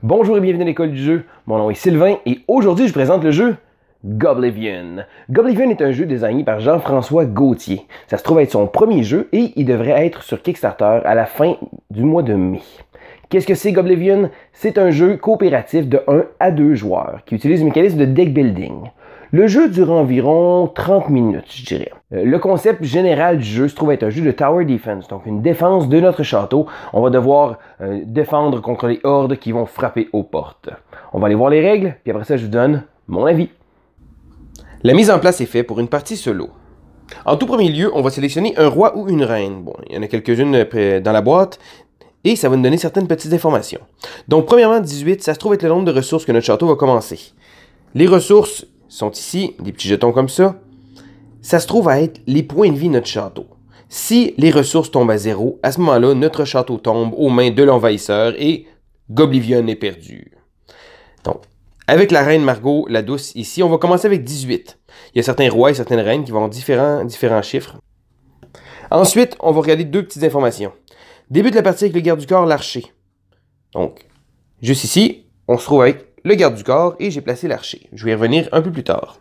Bonjour et bienvenue à l'école du jeu, mon nom est Sylvain et aujourd'hui je présente le jeu Goblivion. Goblivion est un jeu designé par Jean-François Gauthier. Ça se trouve être son premier jeu et il devrait être sur Kickstarter à la fin du mois de mai. Qu'est-ce que c'est Goblivion? C'est un jeu coopératif de 1 à 2 joueurs qui utilise le mécanisme de deck building. Le jeu dure environ 30 minutes, je dirais. Le concept général du jeu se trouve être un jeu de tower defense, donc une défense de notre château. On va devoir défendre contre les hordes qui vont frapper aux portes. On va aller voir les règles, puis après ça je vous donne mon avis. La mise en place est faite pour une partie solo. En tout premier lieu, on va sélectionner un roi ou une reine. Bon, il y en a quelques-unes dans la boîte, et ça va nous donner certaines petites informations. Donc, premièrement, 18, ça se trouve être le nombre de ressources que notre château va commencer. Les ressources sont ici, des petits jetons comme ça. Ça se trouve à être les points de vie de notre château. Si les ressources tombent à 0, à ce moment-là, notre château tombe aux mains de l'envahisseur et Goblivion est perdu. Donc, avec la reine Margot, la douce, ici, on va commencer avec 18. Il y a certains rois et certaines reines qui vont avoir différents chiffres. Ensuite, on va regarder deux petites informations. Débute la partie avec le garde du corps, l'archer. Donc, juste ici, on se trouve avec le garde du corps et j'ai placé l'archer. Je vais y revenir un peu plus tard.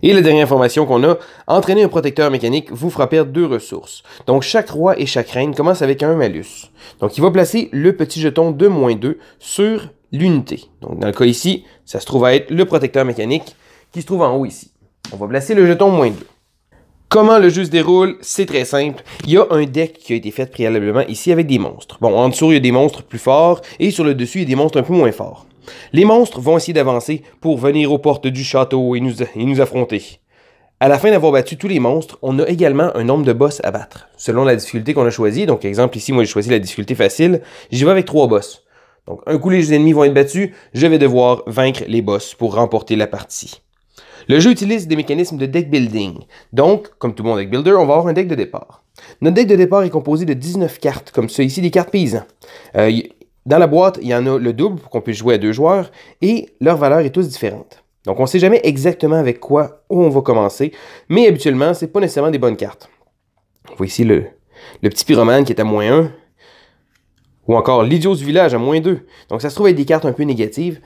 Et la dernière information qu'on a, entraîner un protecteur mécanique vous fera perdre 2 ressources. Donc chaque roi et chaque reine commence avec un malus. Donc il va placer le petit jeton de -2 sur l'unité. Donc dans le cas ici, ça se trouve à être le protecteur mécanique qui se trouve en haut ici. On va placer le jeton -2. Comment le jeu se déroule? C'est très simple. Il y a un deck qui a été fait préalablement ici avec des monstres. Bon, en dessous, il y a des monstres plus forts et sur le dessus, il y a des monstres un peu moins forts. Les monstres vont essayer d'avancer pour venir aux portes du château et nous affronter. À la fin d'avoir battu tous les monstres, on a également un nombre de boss à battre, selon la difficulté qu'on a choisie. Donc, exemple, ici, moi, j'ai choisi la difficulté facile. J'y vais avec 3 boss. Donc, un coup, les ennemis vont être battus, je vais devoir vaincre les boss pour remporter la partie. Le jeu utilise des mécanismes de deck building. Donc, comme tout bon deck builder, on va avoir un deck de départ. Notre deck de départ est composé de 19 cartes, comme ça ici, des cartes paysans. Dans la boîte, il y en a le double pour qu'on puisse jouer à 2 joueurs et leur valeur est tous différentes. Donc, on ne sait jamais exactement avec quoi où on va commencer, mais habituellement, ce n'est pas nécessairement des bonnes cartes. On voit ici le petit pyromane qui est à -1, ou encore l'idiot du village à -2. Donc, ça se trouve être des cartes un peu négatives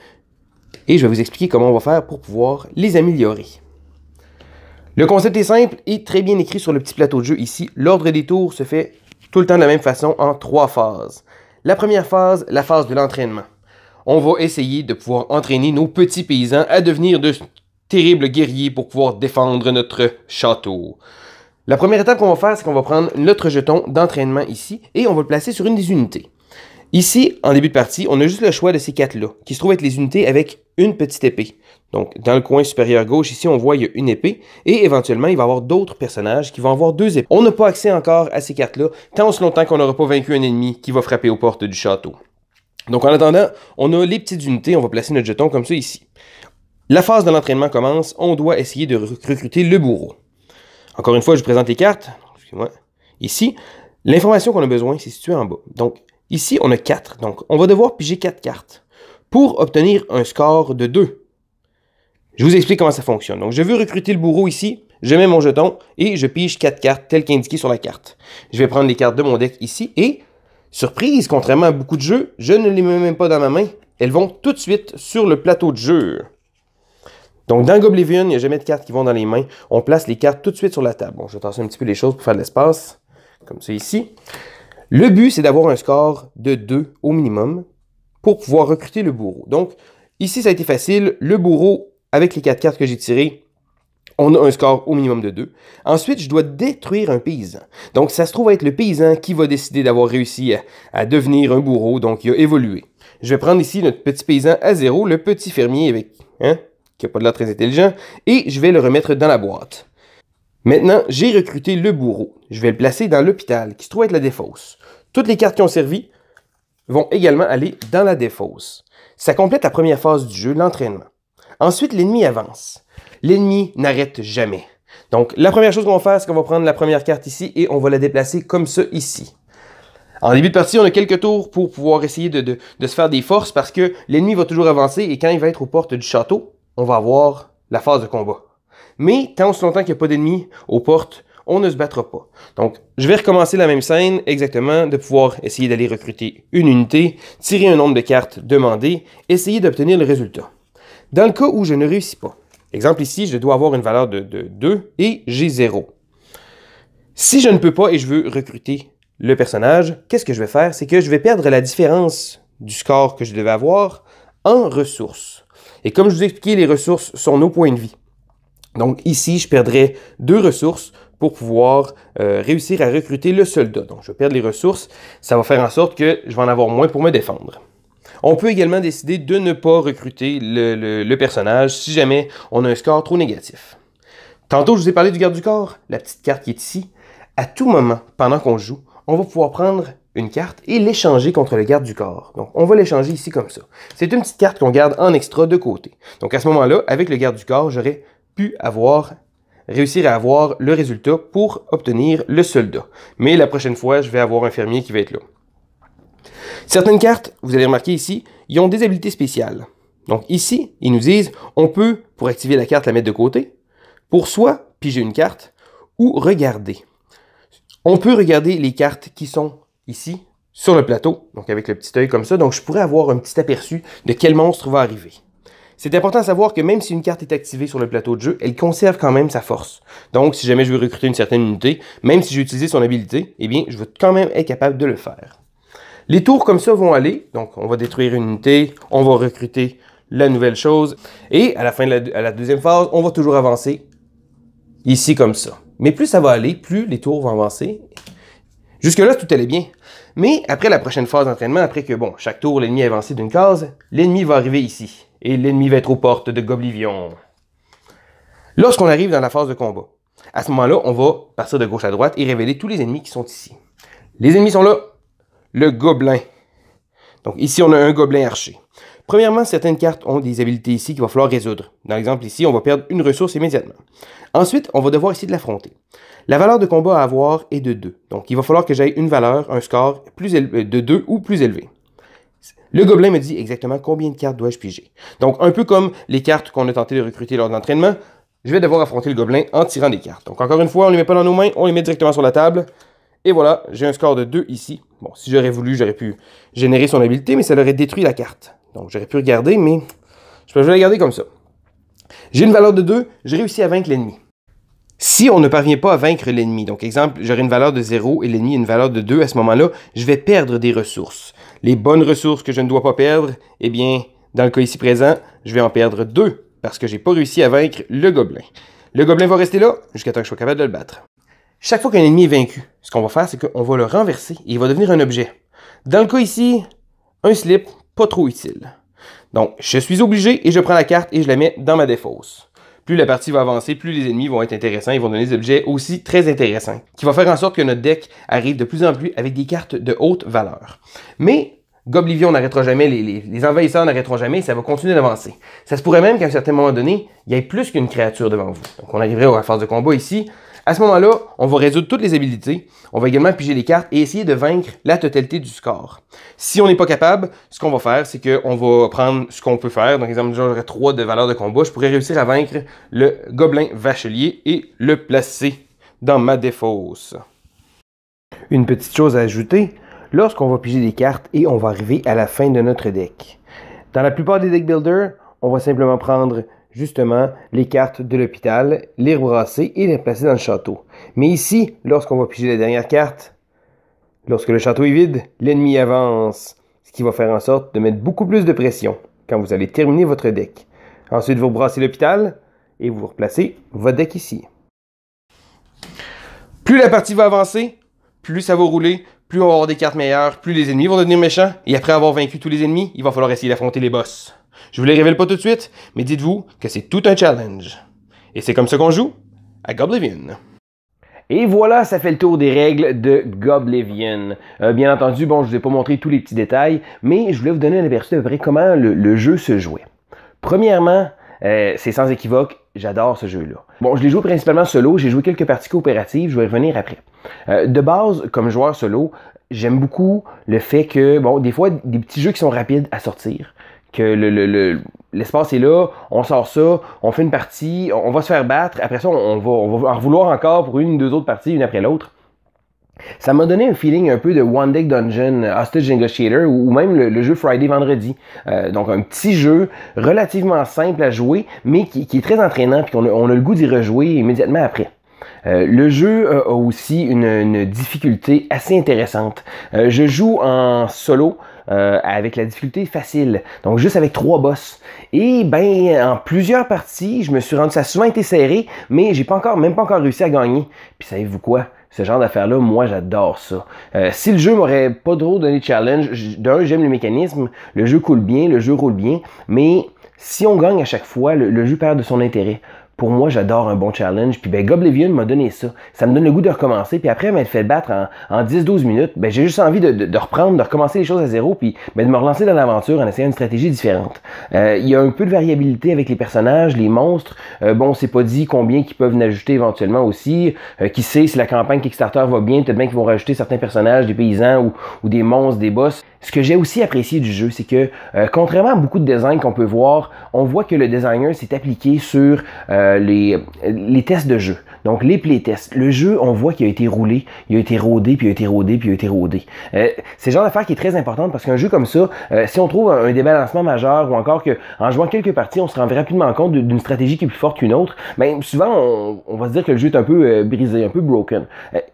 et je vais vous expliquer comment on va faire pour pouvoir les améliorer. Le concept est simple et très bien écrit sur le petit plateau de jeu ici. L'ordre des tours se fait tout le temps de la même façon en 3 phases. La première phase, la phase de l'entraînement. On va essayer de pouvoir entraîner nos petits paysans à devenir de terribles guerriers pour pouvoir défendre notre château. La première étape qu'on va faire, c'est qu'on va prendre notre jeton d'entraînement ici et on va le placer sur une des unités. Ici, en début de partie, on a juste le choix de ces 4-là, qui se trouvent être les unités avec une petite épée. Donc, dans le coin supérieur gauche, ici, on voit il y a une épée, et éventuellement, il va y avoir d'autres personnages qui vont avoir 2 épées. On n'a pas accès encore à ces cartes-là, tant aussi longtemps qu'on n'aura pas vaincu un ennemi qui va frapper aux portes du château. Donc, en attendant, on a les petites unités, on va placer notre jeton comme ça ici. La phase de l'entraînement commence, on doit essayer de recruter le bourreau. Encore une fois, je vous présente les cartes. Excusez-moi. Ici, l'information qu'on a besoin, c'est situé en bas. Donc, ici, on a 4. Donc, on va devoir piger 4 cartes pour obtenir un score de 2. Je vous explique comment ça fonctionne. Donc, je veux recruter le bourreau ici. Je mets mon jeton et je pige 4 cartes telles qu'indiquées sur la carte. Je vais prendre les cartes de mon deck ici et, surprise, contrairement à beaucoup de jeux, je ne les mets même pas dans ma main. Elles vont tout de suite sur le plateau de jeu. Donc, dans Goblivion, il n'y a jamais de cartes qui vont dans les mains. On place les cartes tout de suite sur la table. Bon, je vais tasser un petit peu les choses pour faire de l'espace. Comme ça ici. Le but, c'est d'avoir un score de 2 au minimum pour pouvoir recruter le bourreau. Donc, ici, ça a été facile. Le bourreau, avec les 4 cartes que j'ai tirées, on a un score au minimum de 2. Ensuite, je dois détruire un paysan. Donc, ça se trouve être le paysan qui va décider d'avoir réussi à devenir un bourreau. Donc, il a évolué. Je vais prendre ici notre petit paysan à 0, le petit fermier avec, qui n'a pas de l'air très intelligent, et je vais le remettre dans la boîte. Maintenant, j'ai recruté le bourreau. Je vais le placer dans l'hôpital, qui se trouve être la défausse. Toutes les cartes qui ont servi vont également aller dans la défausse. Ça complète la première phase du jeu, l'entraînement. Ensuite, l'ennemi avance. L'ennemi n'arrête jamais. Donc, la première chose qu'on va faire, c'est qu'on va prendre la première carte ici et on va la déplacer comme ça ici. En début de partie, on a quelques tours pour pouvoir essayer de se faire des forces parce que l'ennemi va toujours avancer et quand il va être aux portes du château, on va avoir la phase de combat. Mais tant aussi longtemps qu'il n'y a pas d'ennemis aux portes, on ne se battra pas. Donc, je vais recommencer la même scène, exactement, de pouvoir essayer d'aller recruter une unité, tirer un nombre de cartes demandées, essayer d'obtenir le résultat. Dans le cas où je ne réussis pas, exemple ici, je dois avoir une valeur de 2 et j'ai 0. Si je ne peux pas et je veux recruter le personnage, qu'est-ce que je vais faire? C'est que je vais perdre la différence du score que je devais avoir en ressources. Et comme je vous ai expliqué, les ressources sont nos points de vie. Donc ici, je perdrai 2 ressources pour pouvoir réussir à recruter le soldat. Donc je vais perdre les ressources, ça va faire en sorte que je vais en avoir moins pour me défendre. On peut également décider de ne pas recruter le personnage si jamais on a un score trop négatif. Tantôt, je vous ai parlé du garde du corps, la petite carte qui est ici. À tout moment, pendant qu'on joue, on va pouvoir prendre une carte et l'échanger contre le garde du corps. Donc, on va l'échanger ici comme ça. C'est une petite carte qu'on garde en extra de côté. Donc, à ce moment-là, avec le garde du corps, j'aurais pu réussir à avoir le résultat pour obtenir le soldat. Mais la prochaine fois, je vais avoir un fermier qui va être là. Certaines cartes, vous allez remarquer ici, ils ont des habilités spéciales. Donc ici, ils nous disent, on peut, pour activer la carte, la mettre de côté, pour soit piger une carte ou regarder. On peut regarder les cartes qui sont ici, sur le plateau, donc avec le petit œil comme ça, donc je pourrais avoir un petit aperçu de quel monstre va arriver. C'est important à savoir que même si une carte est activée sur le plateau de jeu, elle conserve quand même sa force. Donc si jamais je veux recruter une certaine unité, même si j'ai utilisé son habilité, eh bien je vais quand même être capable de le faire. Les tours comme ça vont aller, donc on va détruire une unité, on va recruter la nouvelle chose, et à la fin de la deuxième phase, on va toujours avancer ici comme ça. Mais plus ça va aller, plus les tours vont avancer. Jusque-là, tout allait bien. Mais après la prochaine phase d'entraînement, après que bon, chaque tour, l'ennemi a avancé d'une case, l'ennemi va arriver ici, et l'ennemi va être aux portes de Goblivion. Lorsqu'on arrive dans la phase de combat, à ce moment-là, on va partir de gauche à droite et révéler tous les ennemis qui sont ici. Les ennemis sont là. Le gobelin. Donc ici, on a un gobelin archer. Premièrement, certaines cartes ont des habilités ici qu'il va falloir résoudre. Dans l'exemple ici, on va perdre une ressource immédiatement. Ensuite, on va devoir essayer de l'affronter. La valeur de combat à avoir est de 2. Donc il va falloir que j'aie une valeur, un score plus élevé, de 2 ou plus élevé. Le gobelin me dit exactement combien de cartes dois-je piger. Donc un peu comme les cartes qu'on a tenté de recruter lors de l'entraînement, je vais devoir affronter le gobelin en tirant des cartes. Donc encore une fois, on ne les met pas dans nos mains, on les met directement sur la table. Et voilà, j'ai un score de 2 ici. Bon, si j'aurais voulu, j'aurais pu générer son habilité, mais ça l'aurait détruit la carte. Donc, j'aurais pu regarder, mais je vais la garder comme ça. J'ai une valeur de 2, j'ai réussi à vaincre l'ennemi. Si on ne parvient pas à vaincre l'ennemi, donc exemple, j'aurais une valeur de 0 et l'ennemi une valeur de 2, à ce moment-là, je vais perdre des ressources. Les bonnes ressources que je ne dois pas perdre, eh bien, dans le cas ici présent, je vais en perdre 2, parce que j'ai pas réussi à vaincre le gobelin. Le gobelin va rester là, jusqu'à temps que je sois capable de le battre. Chaque fois qu'un ennemi est vaincu, ce qu'on va faire, c'est qu'on va le renverser et il va devenir un objet. Dans le cas ici, un slip, pas trop utile. Donc, je suis obligé et je prends la carte et je la mets dans ma défausse. Plus la partie va avancer, plus les ennemis vont être intéressants, ils vont donner des objets aussi très intéressants, qui va faire en sorte que notre deck arrive de plus en plus avec des cartes de haute valeur. Mais Goblivion n'arrêtera jamais, les envahisseurs n'arrêteront jamais, ça va continuer d'avancer. Ça se pourrait même qu'à un certain moment donné, il y ait plus qu'une créature devant vous. Donc, on arriverait à la phase de combat ici. À ce moment-là, on va résoudre toutes les habilités, on va également piger les cartes et essayer de vaincre la totalité du score. Si on n'est pas capable, ce qu'on va faire, c'est qu'on va prendre ce qu'on peut faire. Donc, exemple, j'aurais 3 de valeur de combat, je pourrais réussir à vaincre le gobelin vachelier et le placer dans ma défausse. Une petite chose à ajouter, lorsqu'on va piger des cartes et on va arriver à la fin de notre deck. Dans la plupart des deck builders, on va simplement prendre justement les cartes de l'hôpital, les rebrasser et les placer dans le château. Mais ici, lorsqu'on va piger la dernière carte, lorsque le château est vide, l'ennemi avance, ce qui va faire en sorte de mettre beaucoup plus de pression quand vous allez terminer votre deck. Ensuite, vous rebrassez l'hôpital et vous replacez votre deck ici. Plus la partie va avancer, plus ça va rouler, plus on va avoir des cartes meilleures, plus les ennemis vont devenir méchants, et après avoir vaincu tous les ennemis, il va falloir essayer d'affronter les boss. Je vous les révèle pas tout de suite, mais dites-vous que c'est tout un challenge. Et c'est comme ça qu'on joue à Goblivion. Et voilà, ça fait le tour des règles de Goblivion. Bien entendu, bon, je vous ai pas montré tous les petits détails, mais je voulais vous donner un aperçu de vrai comment le jeu se jouait. Premièrement, c'est sans équivoque, j'adore ce jeu-là. Bon, je l'ai joué principalement solo, j'ai joué quelques parties coopératives, je vais y revenir après. De base, comme joueur solo, j'aime beaucoup le fait que, bon, des fois, des petits jeux qui sont rapides à sortir, que l'espace est là, on sort ça, on fait une partie, on va se faire battre, après ça, on va en vouloir encore pour une ou deux autres parties, une après l'autre. Ça m'a donné un feeling un peu de One Deck Dungeon, Hostage Negotiator ou même le jeu Friday Vendredi. Donc un petit jeu relativement simple à jouer, mais qui est très entraînant, puis on a le goût d'y rejouer immédiatement après. Le jeu a aussi une difficulté assez intéressante. Je joue en solo avec la difficulté facile, donc juste avec 3 boss. Et ben en plusieurs parties, je me suis rendu, ça a souvent été serré, mais j'ai même pas encore réussi à gagner. Puis savez-vous quoi? Ce genre d'affaires-là, moi, j'adore ça. Si le jeu m'aurait pas trop donné de challenge, d'un, j'aime le mécanisme, le jeu coule bien, le jeu roule bien, mais si on gagne à chaque fois, le jeu perd de son intérêt. Pour moi, j'adore un bon challenge. Puis ben, Goblivion m'a donné ça. Ça me donne le goût de recommencer. Puis après m'être fait battre en 10-12 minutes, ben, j'ai juste envie de reprendre, de recommencer les choses à zéro, puis ben, de me relancer dans l'aventure en essayant une stratégie différente. Il y a un peu de variabilité avec les personnages, les monstres. Bon, c'est pas dit combien qu'ils peuvent en ajouter éventuellement aussi. Qui sait si la campagne Kickstarter va bien, peut-être bien qu'ils vont rajouter certains personnages, des paysans ou des monstres, des boss. Ce que j'ai aussi apprécié du jeu, c'est que contrairement à beaucoup de designs qu'on peut voir, on voit que le designer s'est appliqué sur les tests de jeu. Donc les playtests. Le jeu, on voit qu'il a été roulé, il a été rodé, puis il a été rodé, puis il a été rodé. C'est le genre d'affaire qui est très importante parce qu'un jeu comme ça, si on trouve un débalancement majeur ou encore qu'en jouant quelques parties, on se rend rapidement compte d'une stratégie qui est plus forte qu'une autre, ben souvent on va se dire que le jeu est un peu brisé, un peu broken.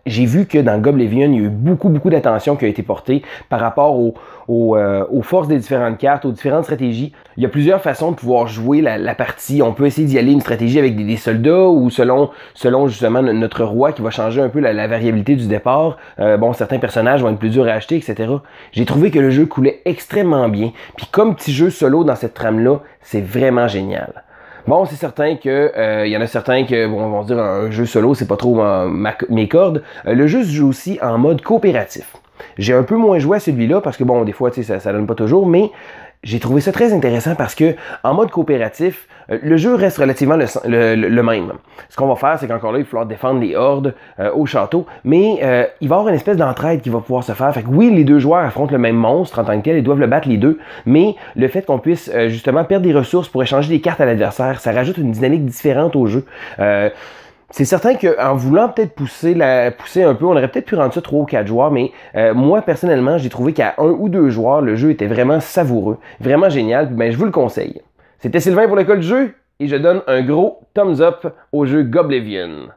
J'ai vu que dans Goblivion, il y a eu beaucoup d'attention qui a été portée par rapport aux forces des différentes cartes, aux différentes stratégies. Il y a plusieurs façons de pouvoir jouer la partie. On peut essayer d'y aller une stratégie avec des soldats ou selon justement notre roi qui va changer un peu la variabilité du départ. Bon, certains personnages vont être plus durs à acheter, etc. J'ai trouvé que le jeu coulait extrêmement bien. Puis comme petit jeu solo dans cette trame-là, c'est vraiment génial. Bon, c'est certain que y en a certains qui vont se dire un jeu solo, c'est pas trop mes cordes. Le jeu se joue aussi en mode coopératif. J'ai un peu moins joué à celui-là parce que bon, des fois, tu sais, ça donne pas toujours, mais j'ai trouvé ça très intéressant parce que en mode coopératif, le jeu reste relativement le même. Ce qu'on va faire, c'est qu'encore là, il va falloir défendre les hordes au château, mais il va y avoir une espèce d'entraide qui va pouvoir se faire. Fait que oui, les deux joueurs affrontent le même monstre en tant que tel, ils doivent le battre les deux, mais le fait qu'on puisse justement perdre des ressources pour échanger des cartes à l'adversaire, ça rajoute une dynamique différente au jeu. C'est certain qu'en voulant peut-être pousser un peu, on aurait peut-être pu rendre ça 3 ou 4 joueurs, mais moi, personnellement, j'ai trouvé qu'à 1 ou 2 joueurs, le jeu était vraiment savoureux, vraiment génial, puis ben, je vous le conseille. C'était Sylvain pour l'école du jeu, et je donne un gros thumbs up au jeu Goblivion.